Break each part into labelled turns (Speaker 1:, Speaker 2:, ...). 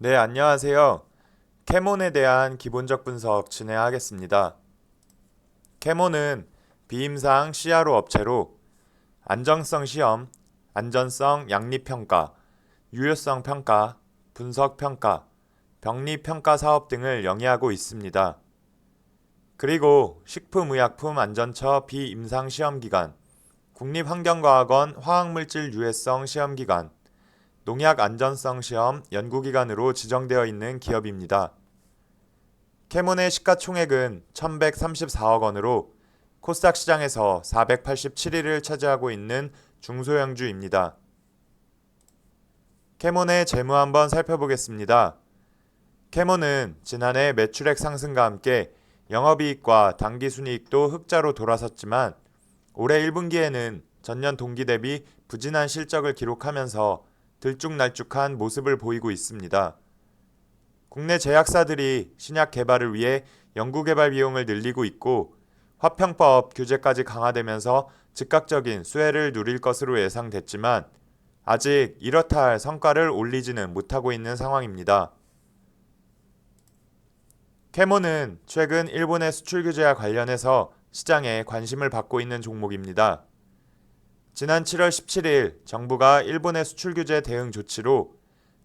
Speaker 1: 네, 안녕하세요. 캐몬에 대한 기본적 분석 진행하겠습니다. 캐몬은 비임상 CRO 업체로 안정성 시험, 안전성 양립 평가, 유효성 평가, 분석 평가, 병리 평가 사업 등을 영위하고 있습니다. 그리고 식품의약품 안전처 비임상 시험기관, 국립환경과학원 화학물질 유해성 시험기관, 농약 안전성 시험 연구기관으로 지정되어 있는 기업입니다. 캐몬의 시가총액은 1134억 원으로 코스닥 시장에서 487위를 차지하고 있는 중소형주입니다. 캐몬의 재무 한번 살펴보겠습니다. 캐몬은 지난해 매출액 상승과 함께 영업이익과 당기순이익도 흑자로 돌아섰지만 올해 1분기에는 전년 동기 대비 부진한 실적을 기록하면서 들쭉날쭉한 모습을 보이고 있습니다. 국내 제약사들이 신약 개발을 위해 연구개발 비용을 늘리고 있고 화평법 규제까지 강화되면서 즉각적인 수혜를 누릴 것으로 예상됐지만 아직 이렇다 할 성과를 올리지는 못하고 있는 상황입니다. 캐몬은 최근 일본의 수출 규제와 관련해서 시장에 관심을 받고 있는 종목입니다. 지난 7월 17일 정부가 일본의 수출 규제 대응 조치로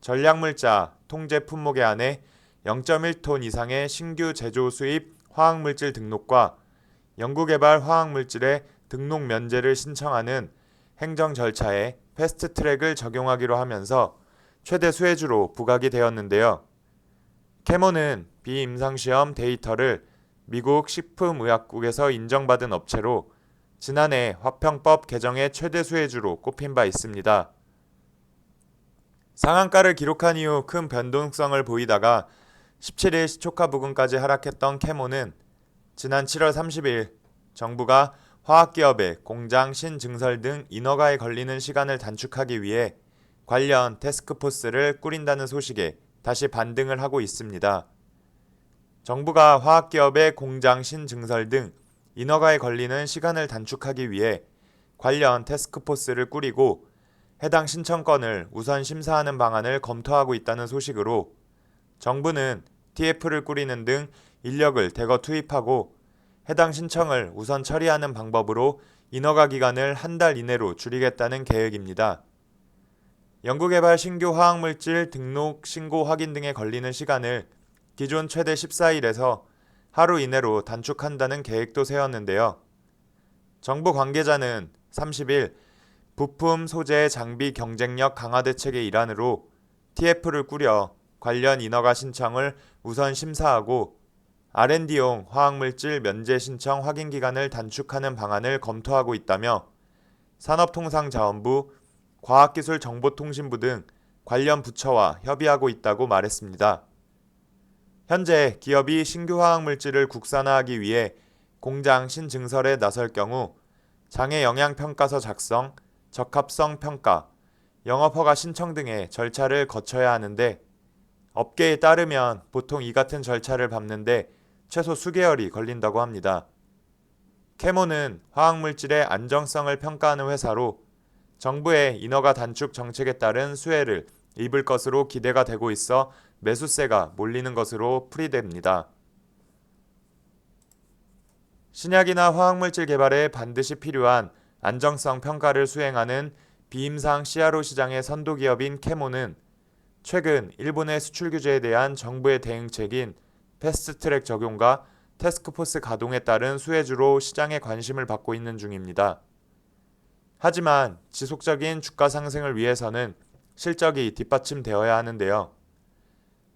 Speaker 1: 전략물자 통제 품목에 한해 0.1톤 이상의 신규 제조 수입 화학물질 등록과 연구개발 화학물질의 등록 면제를 신청하는 행정 절차에 패스트트랙을 적용하기로 하면서 최대 수혜주로 부각이 되었는데요. 캐몬은 비임상시험 데이터를 미국 식품의약국에서 인정받은 업체로 지난해 화평법 개정의 최대 수혜주로 꼽힌 바 있습니다. 상한가를 기록한 이후 큰 변동성을 보이다가 17일 시초가 부근까지 하락했던 캐몬은 지난 7월 30일 정부가 화학기업의 공장 신증설 등 인허가에 걸리는 시간을 단축하기 위해 관련 태스크포스를 꾸린다는 소식에 다시 반등을 하고 있습니다. 정부가 화학기업의 공장 신증설 등 인허가에 걸리는 시간을 단축하기 위해 관련 태스크포스를 꾸리고 해당 신청건을 우선 심사하는 방안을 검토하고 있다는 소식으로 정부는 TF를 꾸리는 등 인력을 대거 투입하고 해당 신청을 우선 처리하는 방법으로 인허가 기간을 한 달 이내로 줄이겠다는 계획입니다. 연구개발 신규 화학물질 등록 신고 확인 등에 걸리는 시간을 기존 최대 14일에서 하루 이내로 단축한다는 계획도 세웠는데요. 정부 관계자는 30일 부품, 소재, 장비 경쟁력 강화 대책의 일환으로 TF를 꾸려 관련 인허가 신청을 우선 심사하고 R&D용 화학물질 면제 신청 확인 기간을 단축하는 방안을 검토하고 있다며 산업통상자원부, 과학기술정보통신부 등 관련 부처와 협의하고 있다고 말했습니다. 현재 기업이 신규 화학물질을 국산화하기 위해 공장 신증설에 나설 경우 장애 영향평가서 작성, 적합성 평가, 영업허가 신청 등의 절차를 거쳐야 하는데 업계에 따르면 보통 이 같은 절차를 밟는데 최소 수개월이 걸린다고 합니다. 캐몬은 화학물질의 안정성을 평가하는 회사로 정부의 인허가 단축 정책에 따른 수혜를 입을 것으로 기대가 되고 있어 매수세가 몰리는 것으로 풀이됩니다. 신약이나 화학물질 개발에 반드시 필요한 안정성 평가를 수행하는 비임상 CRO 시장의 선도기업인 캐몬은 최근 일본의 수출 규제에 대한 정부의 대응책인 패스트트랙 적용과 태스크포스 가동에 따른 수혜주로 시장의 관심을 받고 있는 중입니다. 하지만 지속적인 주가 상승을 위해서는 실적이 뒷받침되어야 하는데요.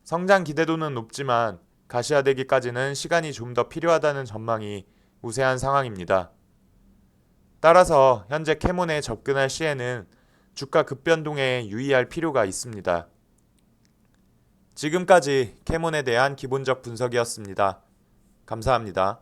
Speaker 1: 성장 기대도는 높지만 가시화되기까지는 시간이 좀 더 필요하다는 전망이 우세한 상황입니다. 따라서 현재 캐몬에 접근할 시에는 주가 급변동에 유의할 필요가 있습니다. 지금까지 캐몬에 대한 기본적 분석이었습니다. 감사합니다.